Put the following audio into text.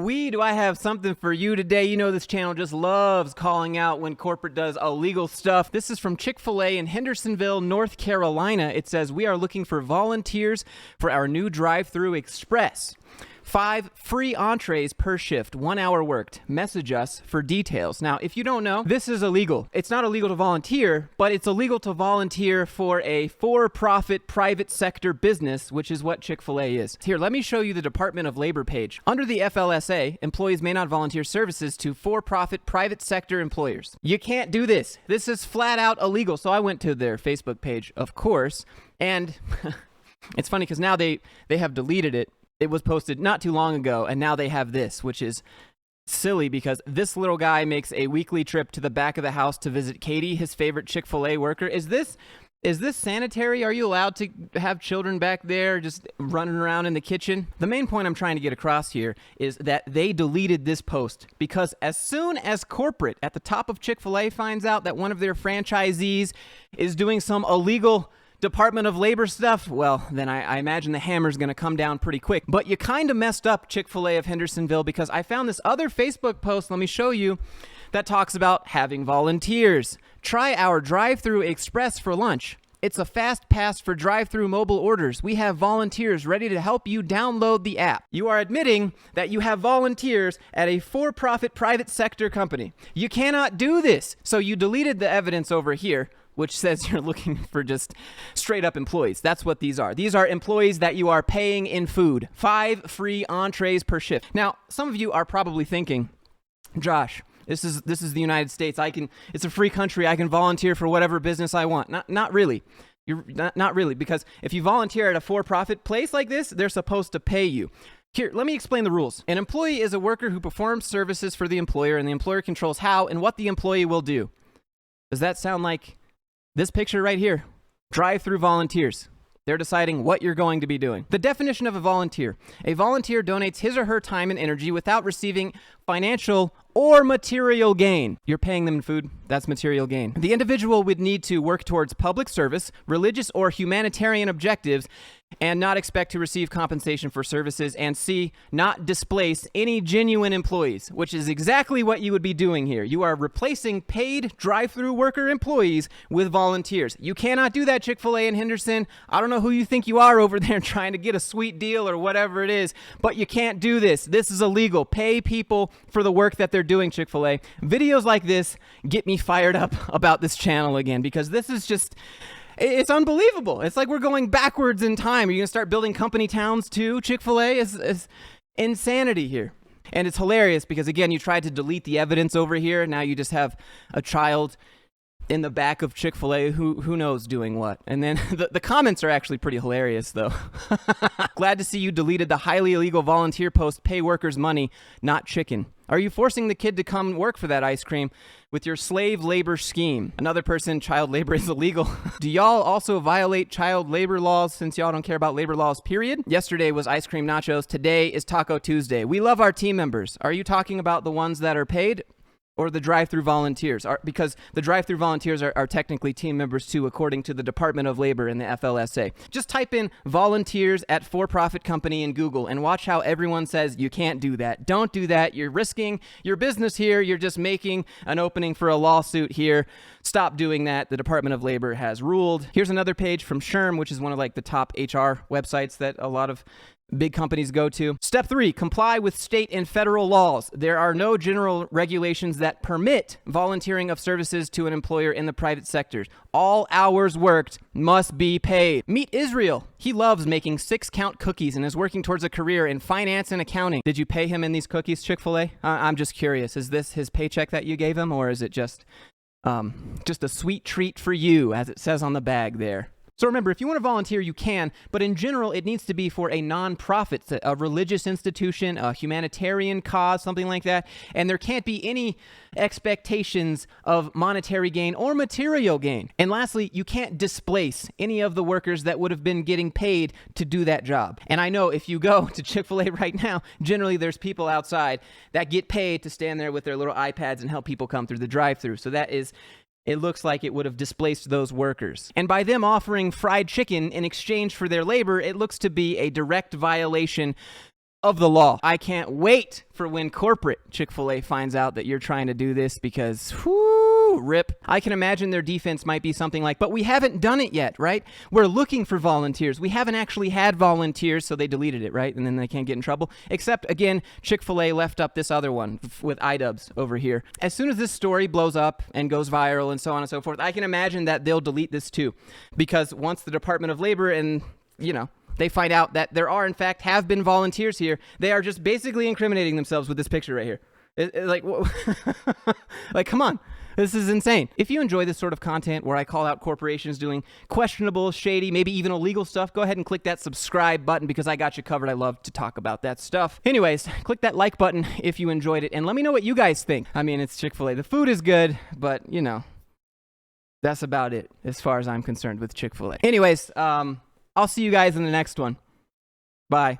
do I have something for you today. You know this channel just loves calling out when corporate does illegal stuff. This is from Chik-Fil-A in Hendersonville, North Carolina. It says, we are looking for volunteers for our new drive-thru express. 5 free entrees per shift, 1 hour worked. Message us for details. Now, if you don't know, this is illegal. It's not illegal to volunteer, but it's illegal to volunteer for a for-profit private sector business, which is what Chick-fil-A is. Here, let me show you the Department of Labor page. Under the FLSA, employees may not volunteer services to for-profit private sector employers. You can't do this. This is flat out illegal. So I went to their Facebook page, of course, and it's funny because now they have deleted it. It was posted not too long ago, and now they have this, which is silly because this little guy makes a weekly trip to the back of the house to visit Katie, his favorite Chick-fil-A worker. Is this sanitary? Are you allowed to have children back there just running around in the kitchen? The main point I'm trying to get across here is that they deleted this post because as soon as corporate at the top of Chick-fil-A finds out that one of their franchisees is doing some illegal Department of Labor stuff, well, then I imagine the hammer's going to come down pretty quick. But you kind of messed up, Chick-fil-A of Hendersonville, because I found this other Facebook post, let me show you, that talks about having volunteers. Try our drive-thru express for lunch. It's a fast pass for drive-thru mobile orders. We have volunteers ready to help you download the app. You are admitting that you have volunteers at a for-profit private sector company. You cannot do this. So you deleted the evidence over here, which says you're looking for just straight up employees. That's what these are. These are employees that you are paying in food. 5 free entrees per shift. Now, some of you are probably thinking, Josh, this is the United States. It's a free country. I can volunteer for whatever business I want. Not really. You're not really, because if you volunteer at a for-profit place like this, they're supposed to pay you. Here, let me explain the rules. An employee is a worker who performs services for the employer, and the employer controls how and what the employee will do. Does that sound like this picture right here? Drive-through volunteers. They're deciding what you're going to be doing. The definition of a volunteer. A volunteer donates his or her time and energy without receiving financial or material gain. You're paying them in food. That's material gain. The individual would need to work towards public service, religious or humanitarian objectives, and not expect to receive compensation for services, and C, not displace any genuine employees, which is exactly what you would be doing here. You are replacing paid drive-through worker employees with volunteers. You cannot do that, Chick-fil-A in Henderson. I don't know who you think you are over there trying to get a sweet deal or whatever it is, but you can't do this. This is illegal. Pay people for the work that they're doing, Chick-fil-A. Videos like this get me fired up about this channel again, because this is just... it's unbelievable. It's like we're going backwards in time. Are you going to start building company towns too? Chick-fil-A is insanity here. And it's hilarious because, again, you tried to delete the evidence over here. Now you just have a child in the back of Chick-fil-A who knows doing what. And then the comments are actually pretty hilarious, though. Glad to see you deleted the highly illegal volunteer post, pay workers money, not chicken. Are you forcing the kid to come work for that ice cream with your slave labor scheme? Another person, child labor is illegal. Do y'all also violate child labor laws since y'all don't care about labor laws, period? Yesterday was ice cream nachos. Today is Taco Tuesday. We love our team members. Are you talking about the ones that are paid? Or the drive-through volunteers, because the drive-through volunteers are technically team members too, according to the Department of Labor and the FLSA. Just type in volunteers at for-profit company in Google and watch how everyone says you can't do that. Don't do that. You're risking your business here. You're just making an opening for a lawsuit here. Stop doing that. The Department of Labor has ruled. Here's another page from SHRM, which is one of like the top HR websites that a lot of big companies go to. Step 3, comply with state and federal laws. There are no general regulations that permit volunteering of services to an employer in the private sectors. All hours worked must be paid. Meet Israel. He loves making 6-count cookies and is working towards a career in finance and accounting. Did you pay him in these cookies, Chick-fil-A? I'm just curious. Is this his paycheck that you gave him, or is it just a sweet treat for you, as it says on the bag there? So remember, if you want to volunteer, you can, but in general, it needs to be for a nonprofit, a religious institution, a humanitarian cause, something like that, and there can't be any expectations of monetary gain or material gain. And lastly, you can't displace any of the workers that would have been getting paid to do that job. And I know if you go to Chick-fil-A right now, generally there's people outside that get paid to stand there with their little iPads and help people come through the drive-thru. So it looks like it would have displaced those workers. And by them offering fried chicken in exchange for their labor, it looks to be a direct violation of the law. I can't wait for when corporate Chick-fil-A finds out that you're trying to do this because, whoo, rip. I can imagine their defense might be something like, but we haven't done it yet, right? We're looking for volunteers. We haven't actually had volunteers, so they deleted it, right? And then they can't get in trouble. Except, again, Chick-fil-A left up this other one with iDubbbz over here. As soon as this story blows up and goes viral and so on and so forth, I can imagine that they'll delete this too. Because once the Department of Labor and, they find out that there are, in fact, have been volunteers here, they are just basically incriminating themselves with this picture right here. Like, come on. This is insane. If you enjoy this sort of content where I call out corporations doing questionable, shady, maybe even illegal stuff, go ahead and click that subscribe button because I got you covered. I love to talk about that stuff. Anyways, click that like button if you enjoyed it, and let me know what you guys think. I mean, it's Chick-fil-A. The food is good, but, that's about it as far as I'm concerned with Chick-fil-A. Anyways, I'll see you guys in the next one. Bye.